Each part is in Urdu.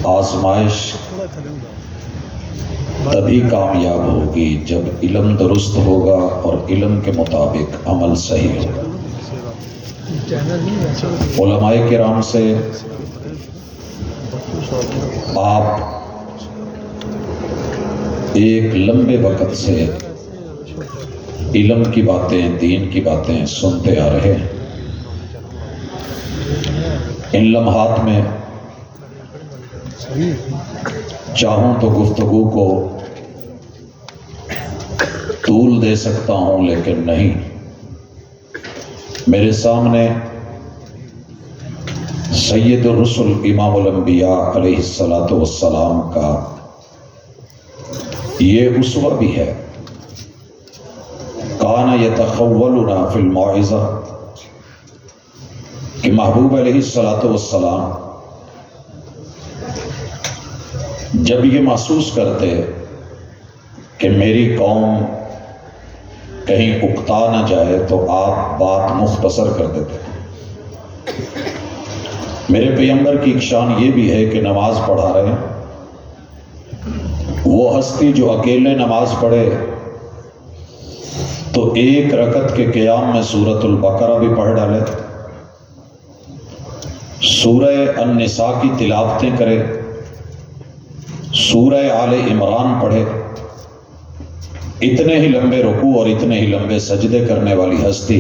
آزمائش تبھی کامیاب ہوگی جب علم درست ہوگا اور علم کے مطابق عمل صحیح ہوگا۔ علماء کرام سے آپ ایک لمبے وقت سے علم کی باتیں، دین کی باتیں سنتے آ رہے ہیں۔ ان لمحات میں چاہوں تو گفتگو کو طول دے سکتا ہوں، لیکن نہیں۔ میرے سامنے سید الرسل امام الانبیاء علیہ الصلاۃ والسلام کا یہ اسوہ بھی ہے۔ کان یتخولنا فی الموعظہ، کہ محبوب علیہ الصلاۃ والسلام جب یہ محسوس کرتے کہ میری قوم کہیں اکتا نہ جائے تو آپ بات مختصر کر دیتے۔ میرے پیغمبر کی ایک شان یہ بھی ہے کہ نماز پڑھا رہے ہیں، وہ ہستی جو اکیلے نماز پڑھے تو ایک رکعت کے قیام میں سورۃ البقرہ بھی پڑھ ڈالے، سورہ النساء کی تلاوتیں کرے، سورہ آل عمران پڑھے۔ اتنے ہی لمبے رکوع اور اتنے ہی لمبے سجدے کرنے والی ہستی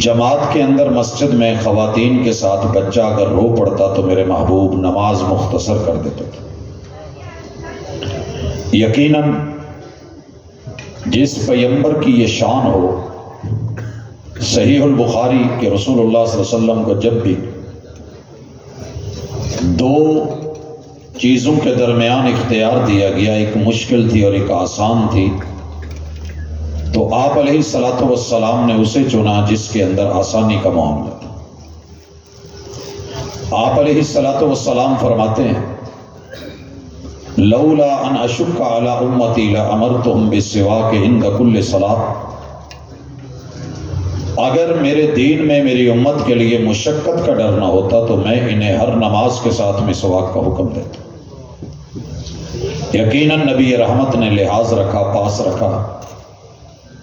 جماعت کے اندر مسجد میں خواتین کے ساتھ بچہ اگر رو پڑتا تو میرے محبوب نماز مختصر کر دیتے تھے۔ یقیناً جس پیغمبر کی یہ شان ہو، صحیح البخاری کہ رسول اللہ صلی اللہ علیہ وسلم کو جب بھی دو چیزوں کے درمیان اختیار دیا گیا، ایک مشکل تھی اور ایک آسان تھی، تو آپ علیہ الصلاۃ والسلام نے اسے چنا جس کے اندر آسانی کا معاملہ تھا۔ آپ علیہ الصلاۃ والسلام فرماتے ہیں لولا ان اشق علی امتی لامرتهم بالسواک عند کل صلاۃ، اگر میرے دین میں میری امت کے لیے مشقت کا ڈر نہ ہوتا تو میں انہیں ہر نماز کے ساتھ مسواک کا حکم دیتا۔ یقیناً نبی رحمت نے لحاظ رکھا، پاس رکھا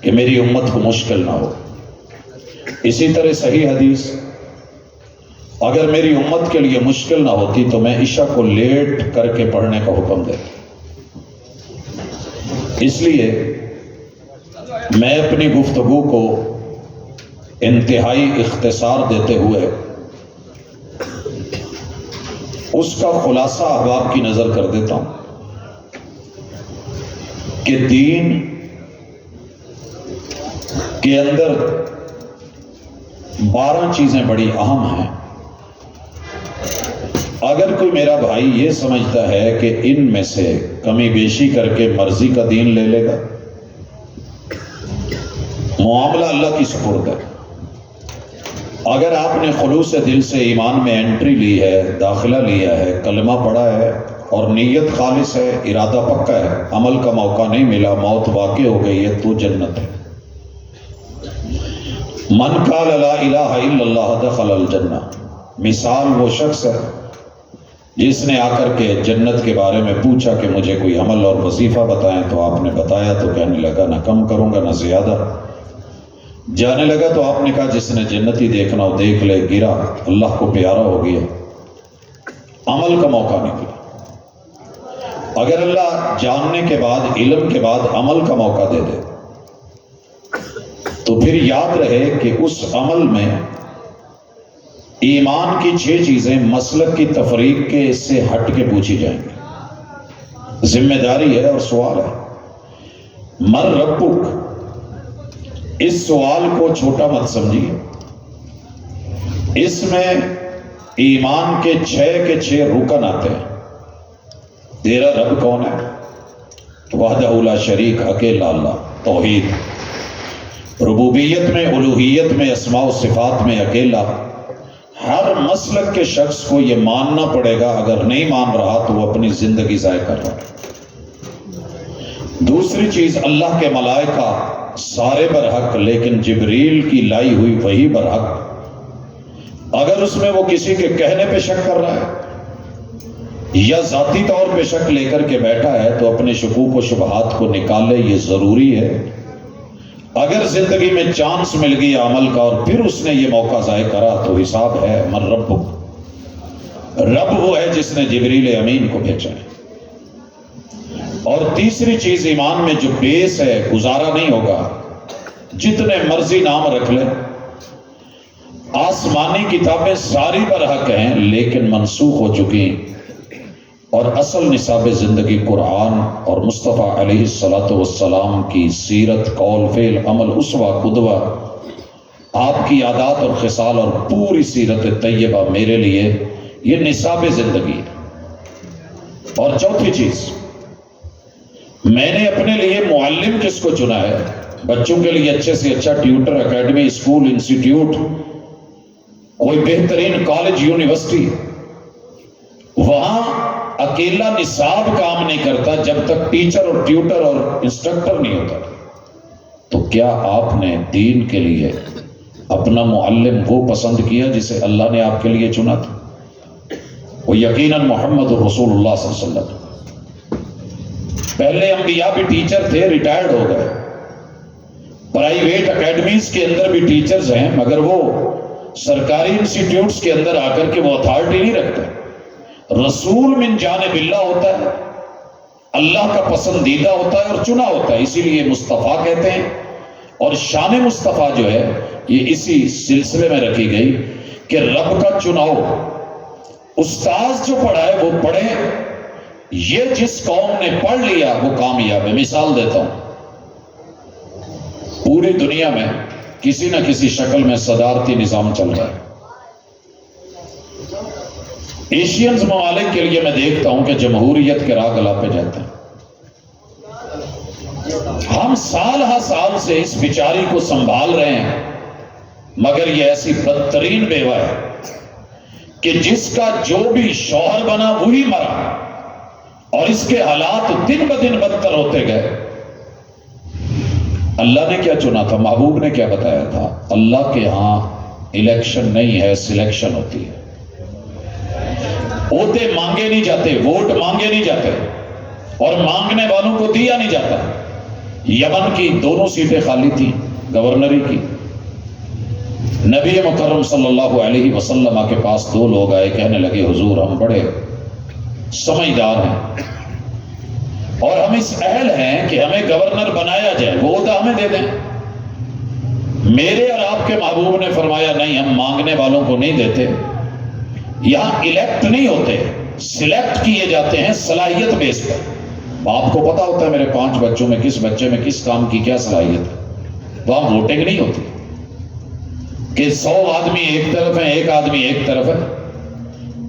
کہ میری امت کو مشکل نہ ہو۔ اسی طرح صحیح حدیث، اگر میری امت کے لیے مشکل نہ ہوتی تو میں عشاء کو لیٹ کر کے پڑھنے کا حکم دیتا۔ اس لیے میں اپنی گفتگو کو انتہائی اختصار دیتے ہوئے اس کا خلاصہ احباب کی نظر کر دیتا ہوں کہ دین کے اندر 12 چیزیں بڑی اہم ہیں۔ اگر کوئی میرا بھائی یہ سمجھتا ہے کہ ان میں سے کمی بیشی کر کے مرضی کا دین لے لے گا، معاملہ اللہ کی سپرد ہے۔ اگر آپ نے خلوص دل سے ایمان میں انٹری لی ہے، داخلہ لیا ہے، کلمہ پڑھا ہے اور نیت خالص ہے، ارادہ پکا ہے، عمل کا موقع نہیں ملا، موت واقع ہو گئی ہے، تو جنت ہے۔ من قال لا الہ الا اللہ دخل الجنہ، مثال وہ شخص ہے جس نے آ کر کے جنت کے بارے میں پوچھا کہ مجھے کوئی عمل اور وظیفہ بتائیں، تو آپ نے بتایا تو کہنے لگا نہ کم کروں گا نہ زیادہ۔ جانے لگا تو آپ نے کہا جس نے جنتی دیکھنا ہو دیکھ لے، گرا، اللہ کو پیارا ہو گیا، عمل کا موقع نہیں ملا۔ اگر اللہ جاننے کے بعد، علم کے بعد عمل کا موقع دے دے تو پھر یاد رہے کہ اس عمل میں ایمان کی 6 چیزیں مسلک کی تفریق کے اس سے ہٹ کے پوچھی جائیں گی۔ ذمہ داری ہے اور سوال ہے۔ من ربک، اس سوال کو چھوٹا مت سمجھیے، اس میں ایمان کے 6 کے 6 رکن آتے ہیں۔ تیرا رب کون ہے؟ وحدہ لا شریک، اکیلا اللہ، توحید، ربوبیت میں، الوہیت میں، اسماء و صفات میں اکیلا۔ ہر مسلک کے شخص کو یہ ماننا پڑے گا، اگر نہیں مان رہا تو وہ اپنی زندگی ضائع کر رہا ہے۔ دوسری چیز، اللہ کے ملائکہ سارے برحق، لیکن جبریل کی لائی ہوئی وہی برحق۔ اگر اس میں وہ کسی کے کہنے پہ شک کر رہا ہے یا ذاتی طور پہ شک لے کر کے بیٹھا ہے تو اپنے شکوک و شبہات کو نکالے، یہ ضروری ہے۔ اگر زندگی میں چانس مل گئی عمل کا اور پھر اس نے یہ موقع ضائع کرا تو حساب ہے۔ من ربک، رب وہ ہے جس نے جبریل امین کو بھیجا ہے۔ اور تیسری چیز ایمان میں جو بیس ہے، گزارا نہیں ہوگا، جتنے مرضی نام رکھ لیں، آسمانی کتابیں ساری برحق ہیں لیکن منسوخ ہو چکی، اور اصل نصاب زندگی قرآن اور مصطفیٰ علیہ السلام کی سیرت، قول، فعل، عمل، اسوہ، قدوہ، آپ کی عادات اور خصال اور پوری سیرت طیبہ میرے لیے یہ نصاب زندگی ہے۔ اور چوتھی چیز، میں نے اپنے لیے معلم کس کو چنا ہے؟ بچوں کے لیے اچھے سے اچھا ٹیوٹر، اکیڈمی، اسکول، انسٹیٹیوٹ، کوئی بہترین کالج، یونیورسٹی، وہاں اکیلا نصاب کام نہیں کرتا جب تک ٹیچر اور ٹیوٹر اور انسٹرکٹر نہیں ہوتا۔ تو کیا آپ نے دین کے لیے اپنا معلم وہ پسند کیا جسے اللہ نے آپ کے لیے چنا تھا؟ وہ یقیناً محمد رسول اللہ صلی اللہ علیہ وسلم۔ پہلے انبیاء بھی ٹیچر تھے، ریٹائرڈ ہو گئے۔ پرائیویٹ اکیڈمیز کے اندر بھی ٹیچرز ہیں، مگر وہ سرکاری انسٹیٹیوٹس کے اندر آ کر کے وہ اتھارٹی نہیں رکھتے۔ رسول من جانب اللہ ہوتا ہے، اللہ کا پسندیدہ ہوتا ہے اور چنا ہوتا ہے، اسی لیے مصطفیٰ کہتے ہیں۔ اور شان مصطفیٰ جو ہے یہ اسی سلسلے میں رکھی گئی کہ رب کا چناؤ، استاذ جو پڑھائے وہ پڑھے، یہ جس قوم نے پڑھ لیا وہ کامیاب ہے۔ مثال دیتا ہوں، پوری دنیا میں کسی نہ کسی شکل میں صدارتی نظام چل رہا ہے۔ ایشینز ممالک کے لیے میں دیکھتا ہوں کہ جمہوریت کے راہ گلا پہ جاتے ہیں۔ ہم سال ہا سال سے اس بیچاری کو سنبھال رہے ہیں، مگر یہ ایسی بدترین بیوہ ہے کہ جس کا جو بھی شوہر بنا وہی مرا، اور اس کے حالات دن بدن بدتر ہوتے گئے۔ اللہ نے کیا چنا تھا؟ محبوب نے کیا بتایا تھا؟ اللہ کے ہاں الیکشن نہیں ہے، سلیکشن ہوتی ہے۔ عہدے مانگے نہیں جاتے، ووٹ مانگے نہیں جاتے، اور مانگنے والوں کو دیا نہیں جاتا۔ یمن کی دونوں سیٹیں خالی تھیں گورنری کی۔ نبی مکرم صلی اللہ علیہ وسلم کے پاس دو لوگ آئے، کہنے لگے حضور ہم بڑے سمجھدار ہیں اور ہم اس اہل ہیں کہ ہمیں گورنر بنایا جائے، وہ عہدہ ہمیں دے دیں۔ میرے اور آپ کے محبوب نے فرمایا نہیں، ہم مانگنے والوں کو نہیں دیتے، یہاں الیکٹ نہیں ہوتے، سلیکٹ کیے جاتے ہیں صلاحیت بیس پر۔ آپ کو پتا ہوتا ہے میرے 5 بچوں میں کس بچے میں کس کام کی کیا صلاحیت ہے۔ وہاں ووٹنگ نہیں ہوتی کہ 100 آدمی ایک طرف ہیں، 1 آدمی ایک طرف ہے۔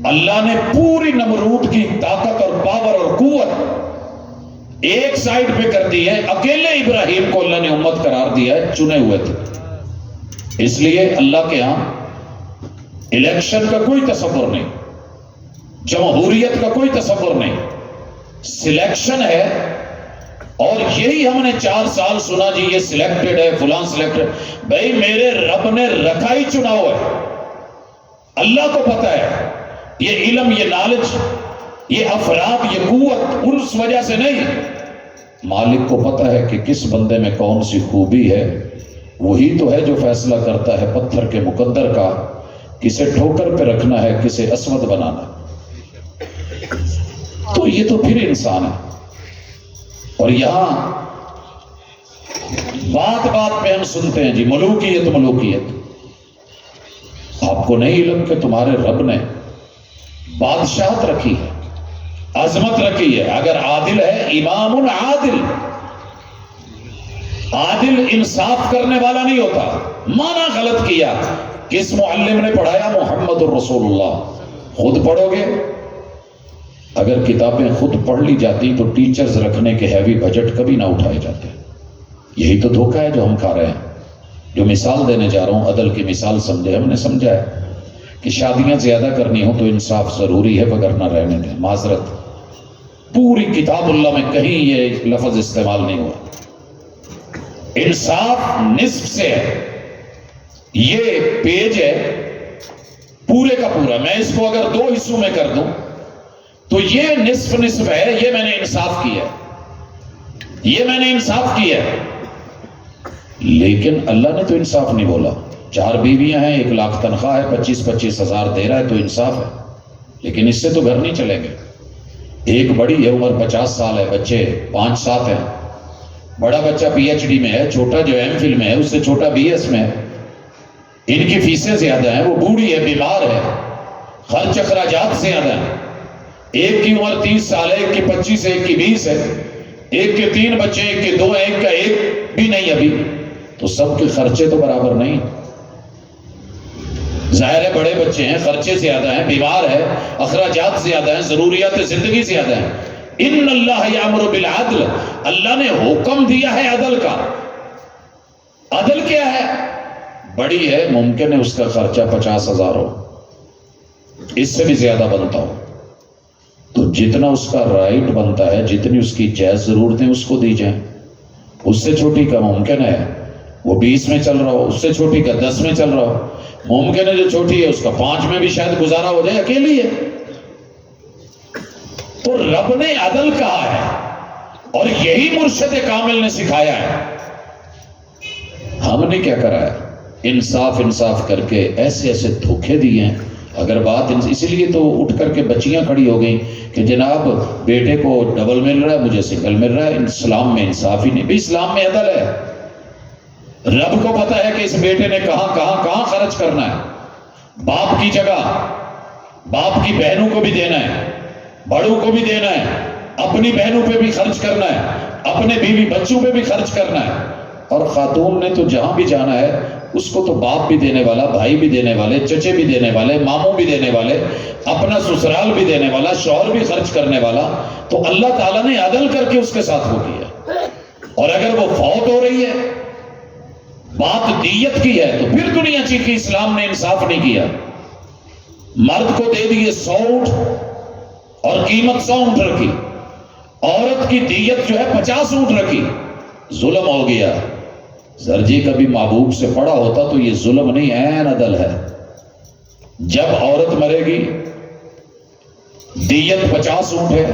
اللہ نے پوری نمرود کی طاقت اور پاور اور قوت ایک سائڈ پہ کر دی ہے، اکیلے ابراہیم کو اللہ نے امت قرار دیا ہے، چنے ہوئے تھے۔ اس لیے اللہ کے ہاں الیکشن کا کوئی تصور نہیں، جمہوریت کا کوئی تصور نہیں، سلیکشن ہے۔ اور یہی ہم نے 4 سال سنا جی یہ سلیکٹڈ ہے، فلاں سلیکٹڈ۔ بھائی میرے رب نے رکھا ہی چناؤ ہے، اللہ کو پتا ہے۔ یہ علم، یہ نالج، یہ افراد، یہ قوت اس وجہ سے نہیں، مالک کو پتا ہے کہ کس بندے میں کون سی خوبی ہے۔ وہی تو ہے جو فیصلہ کرتا ہے پتھر کے مقدر کا، کسے ٹھوکر پہ رکھنا ہے، کسے اسود بنانا ہے۔ تو یہ تو پھر انسان ہے۔ اور یہاں بات بات پہ ہم سنتے ہیں جی ملوکیت ملوکیت۔ آپ کو نہیں علم کہ تمہارے رب نے بادشاہت رکھی ہے، عظمت رکھی ہے۔ اگر عادل ہے، امام عادل، عادل انصاف کرنے والا نہیں ہوتا۔ مانا غلط کیا، کس معلم نے پڑھایا؟ محمد الرسول اللہ۔ خود پڑھو گے؟ اگر کتابیں خود پڑھ لی جاتی تو ٹیچرز رکھنے کے ہیوی بجٹ کبھی نہ اٹھائے جاتے۔ یہی تو دھوکہ ہے جو ہم کھا رہے ہیں۔ جو مثال دینے جا رہا ہوں عدل کی مثال سمجھے، ہم نے سمجھا ہے کہ شادیاں زیادہ کرنی ہو تو انصاف ضروری ہے، مگر نہ رہنے دیں۔ معذرت، پوری کتاب اللہ میں کہیں یہ لفظ استعمال نہیں ہوا۔ انصاف نصف سے ہے، یہ پیج ہے پورے کا پورا۔ میں اس کو اگر 2 حصوں میں کر دوں تو یہ نصف نصف ہے، یہ میں نے انصاف کیا ہے، یہ میں نے انصاف کیا ہے۔ لیکن اللہ نے تو انصاف نہیں بولا۔ 4 بیویاں ہیں، 1 لاکھ تنخواہ ہے، 25-25 ہزار دے رہا ہے تو انصاف ہے، لیکن اس سے تو گھر نہیں چلیں گے۔ ایک بڑی ہے، عمر 50 سال ہے، بچے 5-7 ہیں، بڑا بچہ PhD میں ہے، چھوٹا جو MPhil میں ہے اس سے چھوٹا BS میں ہے، ان کی فیسیں زیادہ ہیں، وہ بوڑھی ہے، بیمار ہے، خرچ اخراجات زیادہ ہیں۔ ایک کی عمر 30 سال ہے، ایک کی 25 ہے، ایک کی 20 ہے، ایک کے 3 بچے، ایک کے 2 ہیں، ایک کا 1 بھی نہیں ابھی، تو سب کے خرچے تو برابر نہیں۔ ظاہر ہے بڑے بچے ہیں، خرچے زیادہ ہیں، بیمار ہے، اخراجات زیادہ ہیں، ضروریات زندگی زیادہ ہیں۔ ان اللہ یامر بالعدل، اللہ نے حکم دیا ہے عدل کا۔ عدل کیا ہے؟ بڑی ہے، ممکن ہے اس کا خرچہ 50,000 ہو، اس سے بھی زیادہ بنتا ہو، تو جتنا اس کا رائٹ بنتا ہے، جتنی اس کی جائز ضرورتیں اس کو دی جائیں۔ اس سے چھوٹی کا ممکن ہے وہ 20 میں چل رہا ہو، اس سے چھوٹی کا 10 میں چل رہا ہو، ممکن ہے جو چھوٹی ہے اس کا 5 میں بھی شاید گزارا ہو جائے، اکیلی ہے۔ تو رب نے عدل کہا ہے اور یہی مرشد کامل نے سکھایا ہے۔ ہم نے کیا کرا ہے؟ انصاف کر کے ایسے ایسے دھوکے دیے ہیں۔ اگر بات اسی لیے تو اٹھ کر کے بچیاں کھڑی ہو گئیں کہ جناب بیٹے کو ڈبل مل رہا ہے، مجھے سنگل مل رہا ہے، اسلام میں انصاف ہی نہیں۔ بھی اسلام میں عدل ہے، رب کو پتا ہے کہ اس بیٹے نے کہاں خرچ کرنا ہے۔ باپ کی جگہ باپ کی بہنوں کو بھی دینا ہے، بڑوں کو بھی دینا ہے، اپنی بہنوں پہ بھی خرچ کرنا ہے، اپنے بیوی بچوں پہ بھی خرچ کرنا ہے۔ اور خاتون نے تو جہاں بھی جانا ہے اس کو تو باپ بھی دینے والا، بھائی بھی دینے والے، چچے بھی دینے والے، ماموں بھی دینے والے، اپنا سسرال بھی دینے والا، شوہر بھی خرچ کرنے والا۔ تو اللہ تعالیٰ نے عدل کر کے اس کے ساتھ وہ کیا۔ اور اگر وہ فوت ہو رہی ہے، بات دیت کی ہے، تو پھر دنیا چیخی اسلام نے انصاف نہیں کیا۔ مرد کو دے دیے 100 اونٹ اور قیمت 100 اونٹ رکھی، عورت کی دیت جو ہے 50 اونٹ رکھی، ظلم ہو گیا۔ سر جی کبھی محبوب سے پڑا ہوتا تو یہ ظلم نہیں، عین عدل ہے۔ جب عورت مرے گی دیت 50 اونٹ ہے،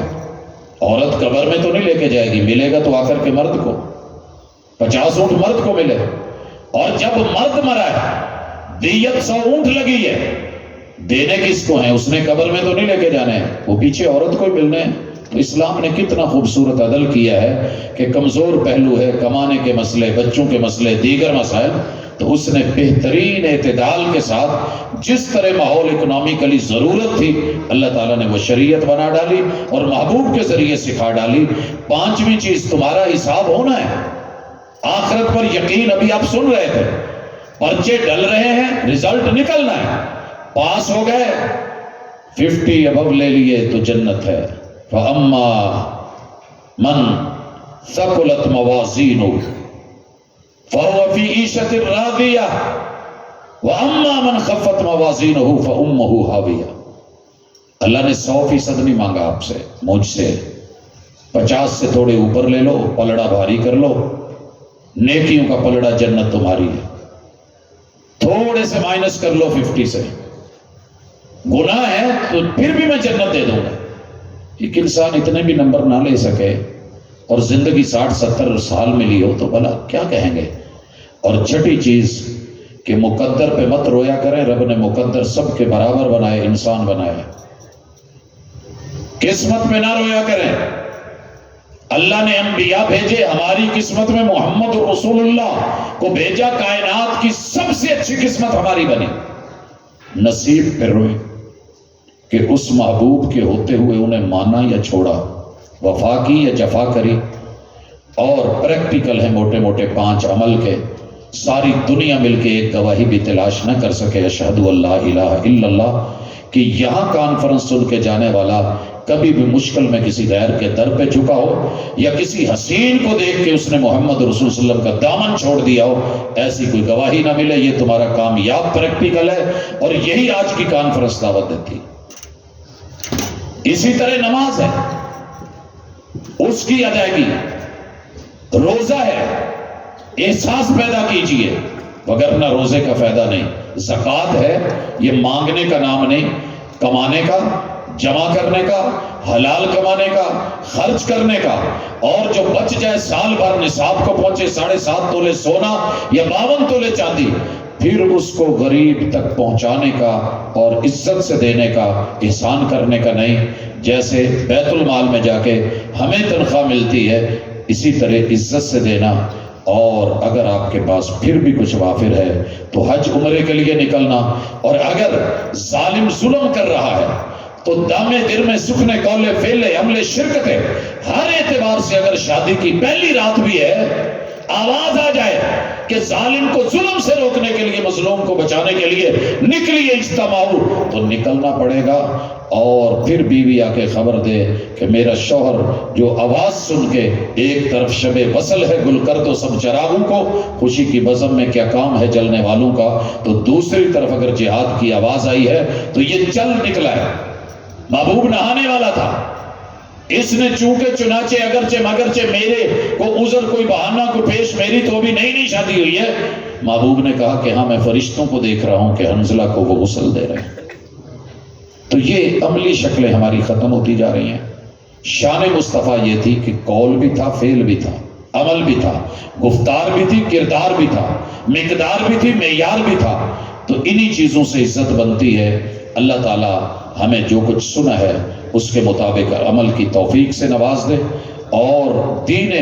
عورت قبر میں تو نہیں لے کے جائے گی، ملے گا تو آ کر کے مرد کو، 50 اونٹ مرد کو ملے۔ اور جب مرد مرا ہے دیت 100 اونٹ لگی ہے، دینے کس کو ہیں؟ اس نے قبر میں تو نہیں لے کے جانے ہیں، وہ پیچھے عورت کو ہی ملنے ہیں۔ تو اسلام نے کتنا خوبصورت عدل کیا ہے کہ کمزور پہلو ہے، کمانے کے مسئلے، بچوں کے مسئلے، دیگر مسائل، تو اس نے بہترین اعتدال کے ساتھ جس طرح ماحول اکنامکلی ضرورت تھی، اللہ تعالیٰ نے وہ شریعت بنا ڈالی اور محبوب کے ذریعے سکھا ڈالی۔ 5ویں چیز، تمہارا حساب ہونا ہے، آخرت پر یقین۔ ابھی آپ سن رہے تھے، پرچے ڈل رہے ہیں، رزلٹ نکلنا ہے، پاس ہو گئے 50 ابو لے لیے تو جنت ہے۔ فَأَمَّا مَنْ ثَقُلَتْ مَوَازِينُهُ فَهُوَ فِي عِيشَةٍ رَاضِيَةٍ وَأَمَّا مَنْ خَفَّتْ مَوَازِينُهُ فَأُمُّهُ هَاوِيَةٌ۔ اللہ نے 100% نہیں مانگا آپ سے، مجھ سے 50 سے تھوڑے اوپر لے لو، پلڑا بھاری کر لو، نیکیوں کا پلڑا جنت تمہاری ہے۔ تھوڑے سے مائنس کر لو 50 سے، گناہ ہے تو پھر بھی میں جنت دے دوں گا۔ ایک انسان اتنے بھی نمبر نہ لے سکے اور زندگی 60-70 سال ملی ہو تو بھلا کیا کہیں گے۔ اور 6ٹھی چیز کہ مقدر پہ مت رویا کریں، رب نے مقدر سب کے برابر بنائے، انسان بنائے، قسمت پہ نہ رویا کریں۔ اللہ نے انبیاء بھیجے، ہماری قسمت میں محمد رسول اللہ کو بھیجا، کائنات کی سب سے اچھی قسمت ہماری بنی۔ نصیب پہ روئے کہ اس محبوب کے ہوتے ہوئے انہیں مانا یا چھوڑا، وفا کی یا جفا کری۔ اور پریکٹیکل ہیں موٹے موٹے 5 عمل کے، ساری دنیا مل کے ایک گواہی بھی تلاش نہ کر سکے، اشہد اللہ الہ الا اللہ، کہ یہاں کانفرنس سن کے جانے والا کبھی بھی مشکل میں کسی غیر کے در پہ جھکا ہو یا کسی حسین کو دیکھ کے اس نے محمد رسول صلی اللہ علیہ وسلم کا دامن چھوڑ دیا ہو، ایسی کوئی گواہی نہ ملے۔ یہ تمہارا کامیاب پریکٹیکل ہے اور یہی آج کی کانفرنس دعوت دیتی۔ اسی طرح نماز ہے، اس کی ادائیگی، روزہ ہے، احساس پیدا کیجئے، وگرنہ روزے کا فائدہ نہیں۔ زکوٰۃ ہے، یہ مانگنے کا نام نہیں، کمانے کا، جمع کرنے کا، حلال کمانے کا، خرچ کرنے کا، اور جو بچ جائے سال بھر نصاب کو پہنچے 7.5 تولے سونا یا 52 تولے چاندی، پھر اس کو غریب تک پہنچانے کا اور عزت سے دینے کا، احسان کرنے کا نہیں۔ جیسے بیت المال میں جا کے ہمیں تنخواہ ملتی ہے، اسی طرح عزت سے دینا۔ اور اگر آپ کے پاس پھر بھی کچھ وافر ہے تو حج عمرے کے لیے نکلنا۔ اور اگر ظالم ظلم کر رہا ہے تو دامے درمے سکھنے قولے فیلے عملے شرکت ہے، ہر اعتبار سے اگر شادی کی پہلی رات بھی ہے، آواز آ جائے کہ ظالم کو ظلم سے روکنے کے لیے، مظلوم کو بچانے کے لیے نکلیے اجتماع، تو نکلنا پڑے گا۔ اور پھر بیوی آ کے خبر دے کہ میرا شوہر جو آواز سن کے، ایک طرف شب وصل ہے گل کر دو سب چراغوں کو، خوشی کی بزم میں کیا کام ہے جلنے والوں کا، تو دوسری طرف اگر جہاد کی آواز آئی ہے تو یہ چل نکلا ہے۔ محبوب نہانے والا تھا، اس نے چونکہ چنانچہ اگرچہ مگرچہ میرے کو عذر کوئی بہانہ کو پیش، میری تو ابھی نئی شادی ہوئی ہے، محبوب نے کہا کہ ہاں میں فرشتوں کو دیکھ رہا ہوں کہ حنظلہ کو وہ غسل دے رہے ہیں۔ تو یہ عملی شکلیں ہماری ختم ہوتی جا رہی ہیں۔ شان مصطفیٰ یہ تھی کہ قول بھی تھا، فعل بھی تھا، عمل بھی تھا، گفتار بھی تھی، کردار بھی تھا، مقدار بھی تھی، معیار بھی تھا۔ تو انہی چیزوں سے عزت بنتی ہے۔ اللہ تعالیٰ ہمیں جو کچھ سنا ہے اس کے مطابق عمل کی توفیق سے نواز دے، اور دین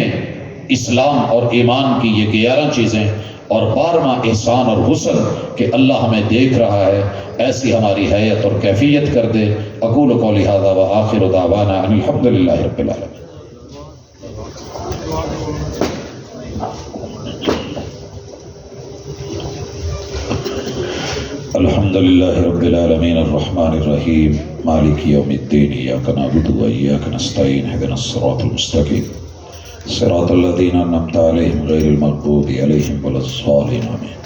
اسلام اور ایمان کی یہ 11 چیزیں اور 12واں احسان اور حسن کہ اللہ ہمیں دیکھ رہا ہے، ایسی ہماری حیت اور کیفیت کر دے۔ اقول قولی ھذا وآخر دعوانا ان الحمد للہ رب العالمین۔ الحمد للہ رب العالمین الرحمن الرحیم مالک یوم الدین ایاک نعبد و ایاک نستعین اهدنا الصراط المستقیم صراط الذین انعمت علیہم غیر المغضوب علیہم ولا الضالین آمین۔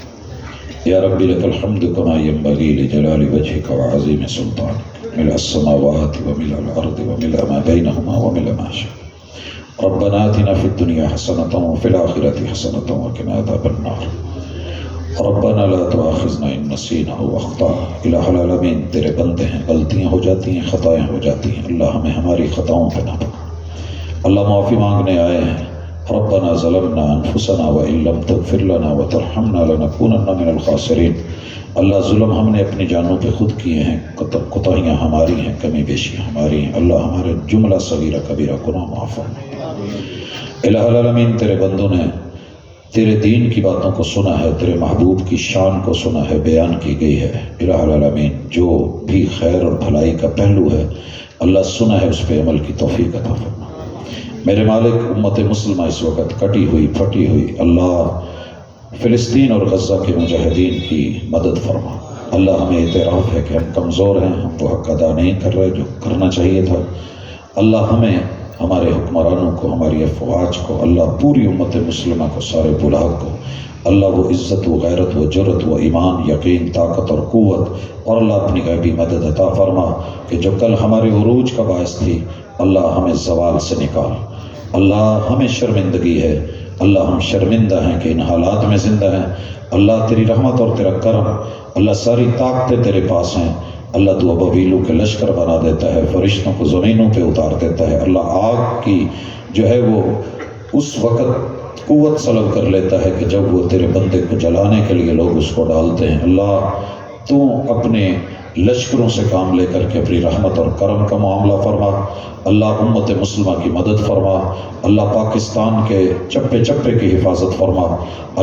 یا رب لک الحمد کما ینبغی لجلال وجہک وعظیم سلطانک، ملء السماوات وملء الارض وملء ما بینہما وملء ما شئت۔ ربنا آتنا فی الدنیا حسنۃ وفی الآخرۃ حسنۃ وقنا عذاب النار۔ ربنا لا تؤاخذنا ان نسینا او اخطانا۔ الہ العالمین تیرے بندے ہیں، غلطیاں ہو جاتی ہیں، خطائیں ہو جاتی ہیں، اللہ ہمیں ہماری خطاؤں پہ نہ پکڑ۔ اللہ معافی مانگنے آئے ہیں۔ ربنا ظلمنا انفسنا وان لم تغفر لنا وترحمنا لنکونن من الخاسرین۔ اللہ ظلم ہم نے اپنی جانوں پہ خود کیے ہیں، کوتاہیاں ہماری ہیں، کمی بیشیاں ہماری ہیں، اللہ ہمارے جملہ صغیرہ کبیرہ گناہ معاف فرما۔ الہ العالمین تیرے بندوں نے تیرے دین کی باتوں کو سنا ہے، تیرے محبوب کی شان کو سنا ہے، بیان کی گئی ہے۔ الہ العالمین جو بھی خیر اور بھلائی کا پہلو ہے اللہ سنا ہے، اس پہ عمل کی توفیق عطا فرما۔ میرے مالک امت مسلمہ اس وقت کٹی ہوئی پھٹی ہوئی، اللہ فلسطین اور غزہ کے مجاہدین کی مدد فرما۔ اللہ ہمیں اعتراف ہے کہ ہم کمزور ہیں، ہم وہ حق ادا نہیں کر رہے جو کرنا چاہیے تھا۔ اللہ ہمیں، ہمارے حکمرانوں کو، ہماری افواج کو، اللہ پوری امت مسلمہ کو، سارے بلاغ کو، اللہ وہ عزت و غیرت و جرت و ایمان، یقین، طاقت اور قوت، اور اللہ اپنی غیبی مدد عطا فرما کہ جو کل ہمارے عروج کا باعث تھی اللہ ہمیں زوال سے نکال۔ اللہ ہمیں شرمندگی ہے، اللہ ہم شرمندہ ہیں کہ ان حالات میں زندہ ہیں۔ اللہ تیری رحمت اور تیرا کرم، اللہ ساری طاقتیں تیرے پاس ہیں۔ اللہ تو ابابیلوں کے لشکر بنا دیتا ہے، فرشتوں کو زمینوں پہ اتار دیتا ہے۔ اللہ آگ کی جو ہے وہ اس وقت قوت سلب کر لیتا ہے کہ جب وہ تیرے بندے کو جلانے کے لیے لوگ اس کو ڈالتے ہیں۔ اللہ تو اپنے لشکروں سے کام لے کر کے اپنی رحمت اور کرم کا معاملہ فرما۔ اللہ امت مسلمہ کی مدد فرما۔ اللہ پاکستان کے چپے چپے کی حفاظت فرما۔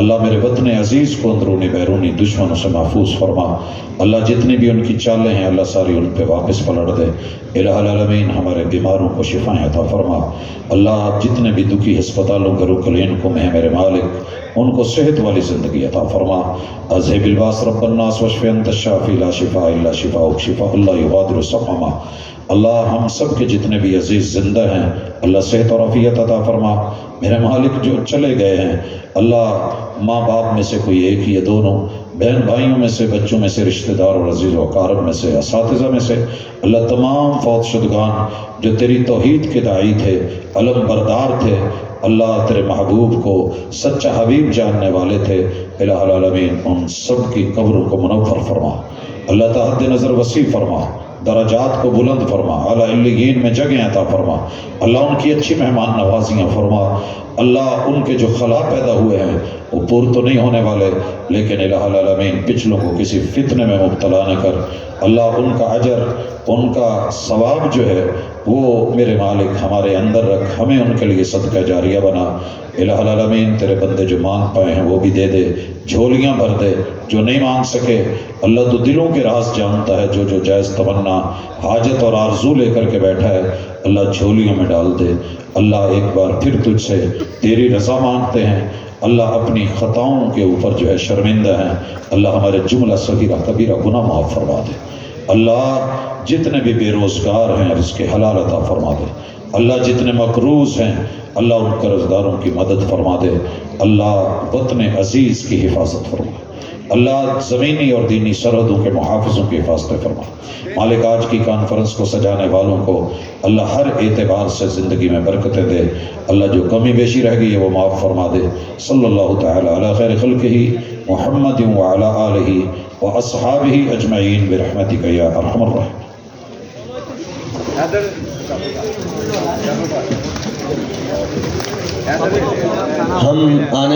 اللہ میرے وطن عزیز کو اندرونی بیرونی دشمنوں سے محفوظ فرما۔ اللہ جتنی بھی ان کی چالیں ہیں اللہ ساری ان پہ واپس پلٹ دے۔ الہ العالمین ہمارے بیماروں کو شفائیں عطا فرما۔ اللہ جتنے بھی دکھی ہسپتالوں کے رکلین کو میں میرے مالک ان کو صحت والی زندگی عطا فرما۔ اذهب الباس رب الناس واشف انت الشافی لا شفاء الا شفاؤک شفاء اللہ یغادر سقما۔ اللہ ہم سب کے جتنے بھی عزیز زندہ ہیں اللہ صحت اور عافیت عطا فرما۔ میرے مالک جو چلے گئے ہیں اللہ ماں باپ میں سے کوئی ایک یا دونوں، بہن بھائیوں میں سے، بچوں میں سے، رشتہ دار اور عزیز و اقارب میں سے، اساتذہ میں سے، اللہ تمام فوت شدگان جو تیری توحید کے داعی تھے، علم بردار تھے، اللہ تیرے محبوب کو سچا حبیب جاننے والے تھے، الہ العالمین ان سب کی قبروں کو منور فرما۔ اللہ تعالی نظر وسیع فرما، درجات کو بلند فرما، اعلیٰ علیین میں جگہ عطا فرما، اللہ ان کی اچھی مہمان نوازیاں فرما، اللہ ان کے جو خلا پیدا ہوئے ہیں وہ پور تو نہیں ہونے والے، لیکن الہ العالمین پچھلوں کو کسی فتنے میں مبتلا نہ کر، اللہ ان کا اجر، ان کا ثواب جو ہے وہ میرے مالک ہمارے اندر رکھ، ہمیں ان کے لیے صدقہ جاریہ بنا۔ الہ العالمین تیرے بندے جو مانگ پائے ہیں وہ بھی دے دے، جھولیاں بھر دے، جو نہیں مانگ سکے اللہ تو دلوں کے راز جانتا ہے، جو جائز تمنا حاجت اور آرزو لے کر کے بیٹھا ہے اللہ جھولیوں میں ڈال دے۔ اللہ ایک بار پھر تجھ سے تیری رضا مانگتے ہیں، اللہ اپنی خطاؤں کے اوپر جو ہے شرمندہ ہیں، اللہ ہمارے جملہ صغیرہ کبیرہ گناہ معاف فرما دے، اللہ جتنے بھی بے روزگار ہیں رزق حلال عطا فرما دے، اللہ جتنے مقروض ہیں اللہ ان قرض داروں کی مدد فرما دے، اللہ وطن عزیز کی حفاظت فرما، اللہ زمینی اور دینی سرحدوں کے محافظوں کی حفاظت فرما۔ مالک آج کی کانفرنس کو سجانے والوں کو اللہ ہر اعتبار سے زندگی میں برکتیں دے، اللہ جو کمی بیشی رہ گئی ہے وہ معاف فرما دے۔ صلی اللہ تعالی علی خیر خلقہ محمد وعلی آلہ واصحابہ اجمعین برحمتک یا ارحم الراحمین۔ ہم آنے